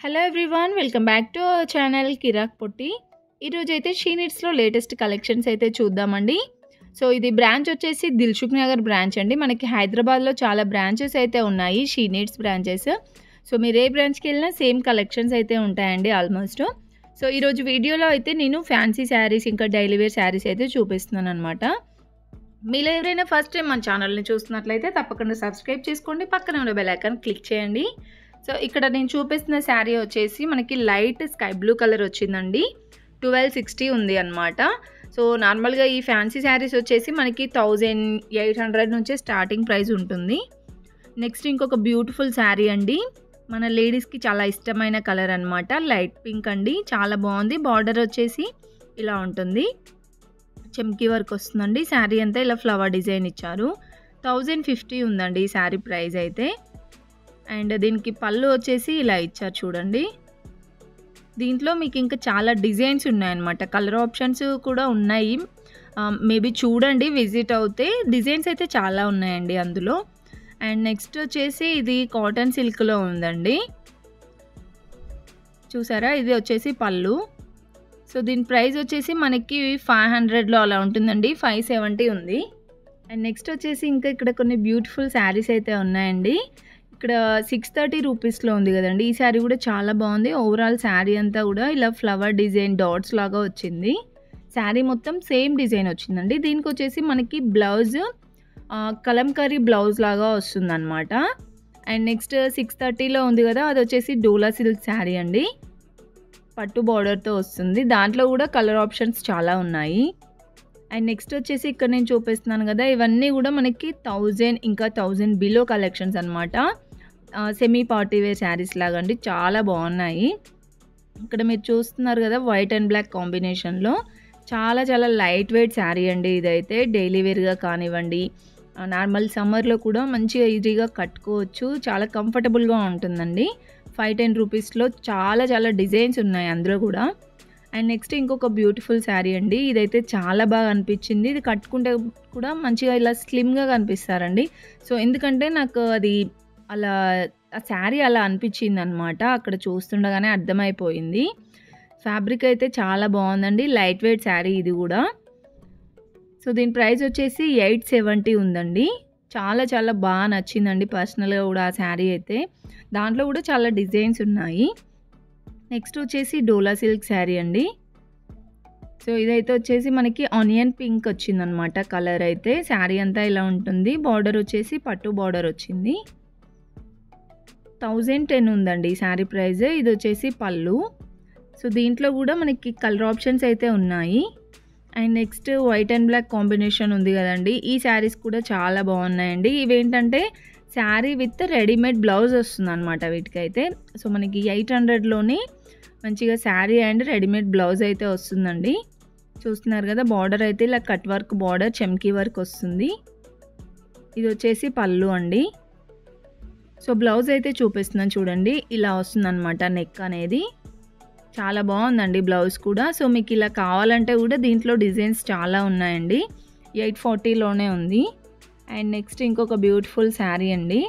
Hello everyone, welcome back to our channel Kirak Potti. ఈరోజు అయితే she నీడ్స్లో latest collections అయితే చూద్దామండి. సో ఇది బ్రాంచ్ వచ్చేసి దిల్సుఖ్ నగర్ బ్రాంచ్ అండి. మనకి హైదరాబాద్లో చాలా బ్రాంచెస్ అయితే ఉన్నాయి, షీ నీడ్స్ బ్రాంచెస్. సో మీరు ఏ బ్రాంచ్కి వెళ్ళినా సేమ్ కలెక్షన్స్ అయితే ఉంటాయండి ఆల్మోస్ట్. సో ఈరోజు వీడియోలో అయితే నేను ఫ్యాన్సీ శారీస్ ఇంకా డైలీ వేర్ శారీస్ అయితే చూపిస్తున్నాను అనమాట. మీలో ఎవరైనా ఫస్ట్ టైం మన ఛానల్ని చూస్తున్నట్లయితే తప్పకుండా సబ్స్క్రైబ్ చేసుకోండి, పక్కన ఉన్న బెల్ ఐకాన్ క్లిక్ చేయండి. సో ఇక్కడ నేను చూపిస్తున్న శారీ వచ్చేసి మనకి లైట్ స్కై బ్లూ కలర్ వచ్చిందండి. 1260 ఉంది అనమాట. సో నార్మల్గా ఈ ఫ్యాన్సీ శారీస్ వచ్చేసి మనకి 1800 నుంచే స్టార్టింగ్ ప్రైస్ ఉంటుంది. నెక్స్ట్ ఇంకొక బ్యూటిఫుల్ శారీ అండి, మన లేడీస్కి చాలా ఇష్టమైన కలర్ అనమాట. లైట్ పింక్ అండి, చాలా బాగుంది. బార్డర్ వచ్చేసి ఇలా ఉంటుంది, చెమ్కీ వర్క్ వస్తుందండి. శారీ అంతా ఇలా ఫ్లవర్ డిజైన్ ఇచ్చారు. 1050 ఉందండి ఈ శారీ ప్రైస్ అయితే. అండ్ దీనికి పళ్ళు వచ్చేసి ఇలా ఇచ్చారు చూడండి. దీంట్లో మీకు ఇంకా చాలా డిజైన్స్ ఉన్నాయన్నమాట, కలర్ ఆప్షన్స్ కూడా ఉన్నాయి. మేబీ చూడండి, విజిట్ అవుతే డిజైన్స్ అయితే చాలా ఉన్నాయండి అందులో. అండ్ నెక్స్ట్ వచ్చేసి ఇది కాటన్ సిల్క్లో ఉందండి, చూసారా. ఇది వచ్చేసి పళ్ళు. సో దీని ప్రైస్ వచ్చేసి మనకి 500లో అలా ఉంటుందండి, 570 ఉంది. అండ్ నెక్స్ట్ వచ్చేసి ఇంకా ఇక్కడ కొన్ని బ్యూటిఫుల్ శారీస్ అయితే ఉన్నాయండి. ఇక్కడ 630 రూపీస్లో ఉంది కదండి. ఈ శారీ కూడా చాలా బాగుంది. ఓవరాల్ శారీ అంతా కూడా ఇలా ఫ్లవర్ డిజైన్ డాట్స్ లాగా వచ్చింది. శారీ మొత్తం సేమ్ డిజైన్ వచ్చిందండి. దీనికి వచ్చేసి మనకి బ్లౌజ్ కలంకరీ బ్లౌజ్ లాగా వస్తుంది అనమాట. అండ్ నెక్స్ట్ 630లో ఉంది కదా, అది వచ్చేసి డోలా సిల్క్ శారీ అండి, పట్టు బార్డర్తో వస్తుంది. దాంట్లో కూడా కలర్ ఆప్షన్స్ చాలా ఉన్నాయి. అండ్ నెక్స్ట్ వచ్చేసి ఇక్కడ నేను చూపిస్తున్నాను కదా, ఇవన్నీ కూడా మనకి 1000 ఇంకా 1000 బిలో కలెక్షన్స్ అనమాట. సెమీ పార్టీ వేర్ శారీస్ లాగా అండి, చాలా బాగున్నాయి. ఇక్కడ మీరు చూస్తున్నారు కదా, వైట్ అండ్ బ్లాక్ కాంబినేషన్లో చాలా చాలా లైట్ వెయిట్ శారీ అండి. ఇదైతే డైలీ వేర్గా కానివ్వండి, నార్మల్ సమ్మర్లో కూడా మంచిగా ఈజీగా కట్టుకోవచ్చు, చాలా కంఫర్టబుల్గా ఉంటుందండి. 510 రూపీస్లో చాలా చాలా డిజైన్స్ ఉన్నాయి అందులో కూడా. అండ్ నెక్స్ట్ ఇంకొక బ్యూటిఫుల్ శారీ అండి, ఇదైతే చాలా బాగా అనిపించింది. ఇది కట్టుకుంటే కూడా మంచిగా ఇలా స్లిమ్గా కనిపిస్తారండి. సో ఎందుకంటే నాకు అది అలా ఆ శారీ అలా అనిపించింది అనమాట, అక్కడ చూస్తుండగానే అర్థమైపోయింది. ఫ్యాబ్రిక్ అయితే చాలా బాగుందండి, లైట్ వెయిట్ శారీ ఇది కూడా. సో దీని ప్రైస్ వచ్చేసి 870 ఉందండి. చాలా చాలా బాగా నచ్చిందండి పర్సనల్గా కూడా ఆ శారీ అయితే. దాంట్లో కూడా చాలా డిజైన్స్ ఉన్నాయి. నెక్స్ట్ వచ్చేసి డోలా సిల్క్ శారీ అండి. సో ఇదైతే వచ్చేసి మనకి ఆనియన్ పింక్ వచ్చిందనమాట కలర్ అయితే. శారీ అంతా ఇలా ఉంటుంది. బార్డర్ వచ్చేసి పట్టు బార్డర్ వచ్చింది. 1010 ఉందండి ఈ శారీ ప్రైస్. ఇది వచ్చేసి పళ్ళు. సో దీంట్లో కూడా మనకి కలర్ ఆప్షన్స్ అయితే ఉన్నాయి. And next white and black combination ఉంది కదండి, ఈ శారీస్ కూడా చాలా బాగున్నాయండి. ఇవేంటంటే శారీ విత్ రెడీమేడ్ బ్లౌజ్ వస్తుంది అనమాట వీటికైతే. సో మనకి 800లోనే మంచిగా శారీ అండ్ రెడీమేడ్ బ్లౌజ్ అయితే వస్తుందండి. చూస్తున్నారు కదా, బార్డర్ అయితే ఇలా కట్ వర్క్ బార్డర్, చెమ్కీ వర్క్ వస్తుంది. ఇది వచ్చేసి పళ్ళు అండి. సో బ్లౌజ్ అయితే చూపిస్తున్నాను చూడండి, ఇలా వస్తుంది అనమాట నెక్ అనేది. చాలా బాగుందండి బ్లౌజ్ కూడా. సో మీకు ఇలా కావాలంటే కూడా దీంట్లో డిజైన్స్ చాలా ఉన్నాయండి. 840లోనే ఉంది. అండ్ నెక్స్ట్ ఇంకొక బ్యూటిఫుల్ శారీ అండి.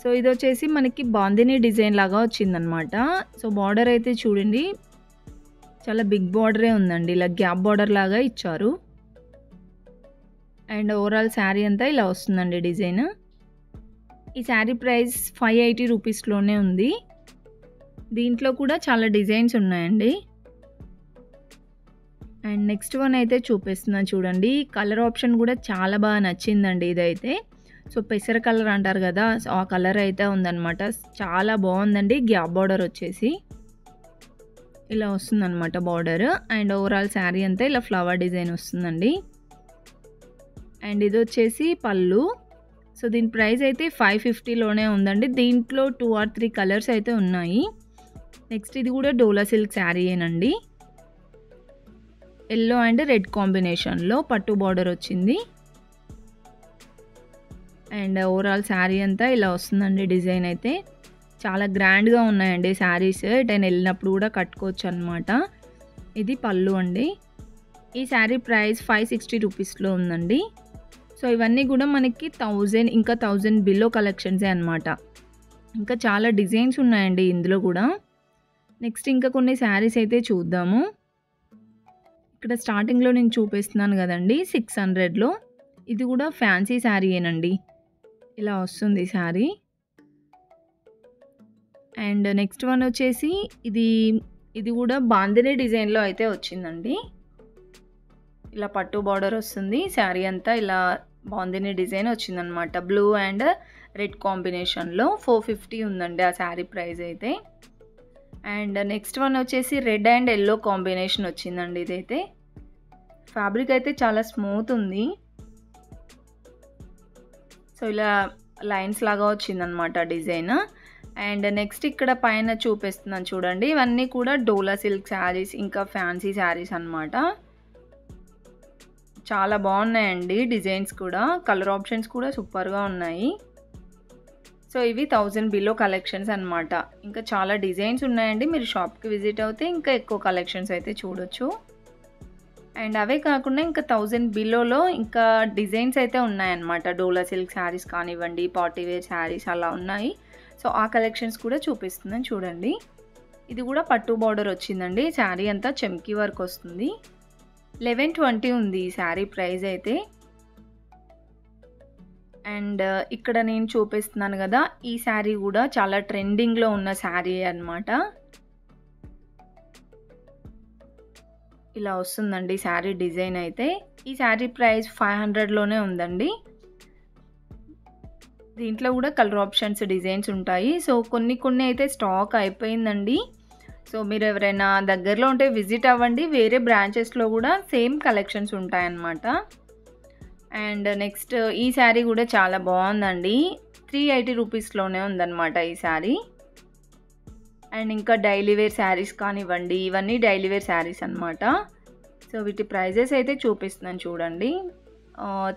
సో ఇది వచ్చేసి మనకి బాందిని డిజైన్ లాగా వచ్చిందనమాట. సో బార్డర్ అయితే చూడండి, చాలా బిగ్ బార్డరే ఉందండి, ఇలా గ్యాప్ బార్డర్ లాగా ఇచ్చారు. అండ్ ఓవరాల్ శారీ అంతా ఇలా వస్తుందండి డిజైన్. ఈ శారీ ప్రైస్ 580 రూపీస్లోనే ఉంది. దీంట్లో కూడా చాలా డిజైన్స్ ఉన్నాయండి. అండ్ నెక్స్ట్ వన్ అయితే చూపిస్తున్నాను చూడండి, కలర్ ఆప్షన్ కూడా చాలా బాగా నచ్చిందండి ఇదైతే. సో పెసర కలర్ అంటారు కదా, సో ఆ కలర్ అయితే ఉందన్నమాట. చాలా బాగుందండి. గ్యాప్ బార్డర్ వచ్చేసి ఇలా వస్తుందన్నమాట బార్డర్. అండ్ ఓవరాల్ శారీ అంతా ఇలా ఫ్లవర్ డిజైన్ వస్తుందండి. అండ్ ఇది వచ్చేసి పళ్ళు. సో దీని ప్రైస్ అయితే 550లోనే ఉందండి. దీంట్లో 2 or 3 కలర్స్ అయితే ఉన్నాయి. నెక్స్ట్ ఇది కూడా డోలా సిల్క్ శారీయేనండి, ఎల్లో అండ్ రెడ్ కాంబినేషన్లో పట్టు బార్డర్ వచ్చింది. అండ్ ఓవరాల్ శారీ అంతా ఇలా వస్తుందండి డిజైన్ అయితే. చాలా గ్రాండ్గా ఉన్నాయండి శారీస్, ఎటైనా వెళ్ళినప్పుడు కూడా కట్టుకోవచ్చు అనమాట. ఇది పళ్ళు అండి. ఈ శారీ ప్రైస్ 560 రూపీస్లో ఉందండి. సో ఇవన్నీ కూడా మనకి 1000 ఇంకా 1000 బిలో కలెక్షన్సే అనమాట. ఇంకా చాలా డిజైన్స్ ఉన్నాయండి ఇందులో కూడా. నెక్స్ట్ ఇంకా కొన్ని శారీస్ అయితే చూద్దాము. ఇక్కడ స్టార్టింగ్‌లో నేను చూపిస్తున్నాను కదండీ 600లో. ఇది కూడా ఫ్యాన్సీ శారీయేనండి. ఇలా వస్తుంది శారీ. అండ్ నెక్స్ట్ వన్ వచ్చేసి ఇది కూడా బాందిని డిజైన్‌లో అయితే వచ్చిందండి. ఇలా పట్టు బార్డర్ వస్తుంది. శారీ అంతా ఇలా బాందిని డిజైన్ వచ్చిందనమాట. బ్లూ అండ్ రెడ్ కాంబినేషన్‌లో 450 ఉందండి ఆ శారీ ప్రైస్ అయితే. అండ్ నెక్స్ట్ వన్ వచ్చేసి రెడ్ అండ్ యెల్లో కాంబినేషన్ వచ్చిందండి ఇదైతే. ఫ్యాబ్రిక్ అయితే చాలా స్మూత్ ఉంది. సో ఇలా లైన్స్ లాగా వచ్చిందనమాట డిజైన్. అండ్ నెక్స్ట్ ఇక్కడ పైన చూపిస్తున్నాను చూడండి. ఇవన్నీ కూడా డోలా సిల్క్ శారీస్ ఇంకా ఫ్యాన్సీ శారీస్ అనమాట. చాలా బాగున్నాయండి డిజైన్స్ కూడా. కలర్ ఆప్షన్స్ కూడా సూపర్గా ఉన్నాయి. సో ఇవి 1000 బిలో కలెక్షన్స్ అనమాట. ఇంకా చాలా డిజైన్స్ ఉన్నాయండి. మీరు షాప్కి విజిట్ అవుతే ఇంకా ఎక్కువ కలెక్షన్స్ అయితే చూడొచ్చు. అండ్ అవే కాకుండా ఇంకా 1000 బిలోలో ఇంకా డిజైన్స్ అయితే ఉన్నాయన్నమాట. డోలా సిల్క్ శారీస్ కానివ్వండి, పార్టీ వేర్ శారీస్ అలా ఉన్నాయి. సో ఆ కలెక్షన్స్ కూడా చూపిస్తున్నాను చూడండి. ఇది కూడా పట్టు బార్డర్ వచ్చిందండి. శారీ అంతా చెమ్కీ వర్క్ వస్తుంది. 1120 ఉంది ఈ శారీ ప్రైస్ అయితే. అండ్ ఇక్కడ నేను చూపిస్తున్నాను కదా, ఈ శారీ కూడా చాలా ట్రెండింగ్లో ఉన్న శారీ అన్నమాట. ఇలా వస్తుందండి శారీ డిజైన్ అయితే. ఈ శారీ ప్రైస్ 500లోనే ఉందండి. దీంట్లో కూడా కలర్ ఆప్షన్స్ డిజైన్స్ ఉంటాయి. సో కొన్ని అయితే స్టాక్ అయిపోయిందండి. సో మీరు ఎవరైనా దగ్గరలో ఉంటే విజిట్ అవ్వండి. వేరే బ్రాంచెస్లో కూడా సేమ్ కలెక్షన్స్ ఉంటాయన్నమాట. అండ్ నెక్స్ట్ ఈ శారీ కూడా చాలా బాగుందండి. 380 రూపీస్లోనే ఉందన్నమాట ఈ శారీ. అండ్ ఇంకా డైలీ వేర్ శారీస్ కానివ్వండి, ఇవన్నీ డైలీ వేర్ శారీస్ అనమాట. సో వీటి ప్రైజెస్ అయితే చూపిస్తున్నాను చూడండి.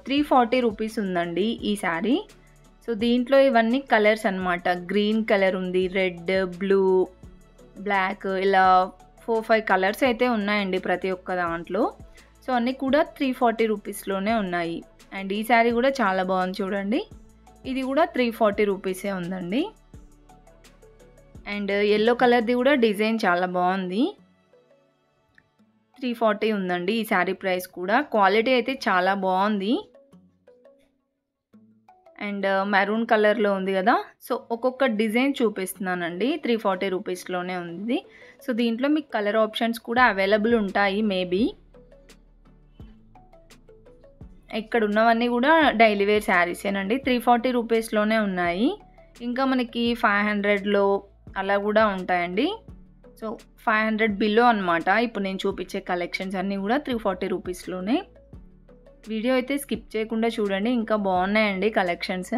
340 రూపీస్ ఉందండి ఈ శారీ. సో దీంట్లో ఇవన్నీ కలర్స్ అనమాట. గ్రీన్ కలర్ ఉంది, రెడ్, బ్లూ, బ్లాక్, ఇలా 4-5 కలర్స్ అయితే ఉన్నాయండి ప్రతి ఒక్క దాంట్లో. సో అన్నీ కూడా 340 రూపీస్లోనే ఉన్నాయి. అండ్ ఈ శారీ కూడా చాలా బాగుంది చూడండి. ఇది కూడా 340 రూపీసే ఉందండి. అండ్ ఎల్లో కలర్ది కూడా డిజైన్ చాలా బాగుంది. 340 ఉందండి ఈ శారీ ప్రైస్ కూడా. క్వాలిటీ అయితే చాలా బాగుంది. అండ్ మెరూన్ కలర్లో ఉంది కదా. సో ఒక్కొక్క డిజైన్ చూపిస్తున్నానండి. 340 రూపీస్లోనే ఉంది. సో దీంట్లో మీకు కలర్ ఆప్షన్స్ కూడా అవైలబుల్ ఉంటాయి మేబీ. ఇక్కడ ఉన్నవన్నీ కూడా డైలీ వేర్ శారీసేనండి. 340 రూపీస్లోనే ఉన్నాయి. ఇంకా మనకి 500లో అలా కూడా ఉంటాయండి. సో 500 బిలో అనమాట. ఇప్పుడు నేను చూపించే కలెక్షన్స్ అన్నీ కూడా 340 రూపీస్లోనే. వీడియో అయితే స్కిప్ చేయకుండా చూడండి. ఇంకా బాగున్నాయండి కలెక్షన్స్.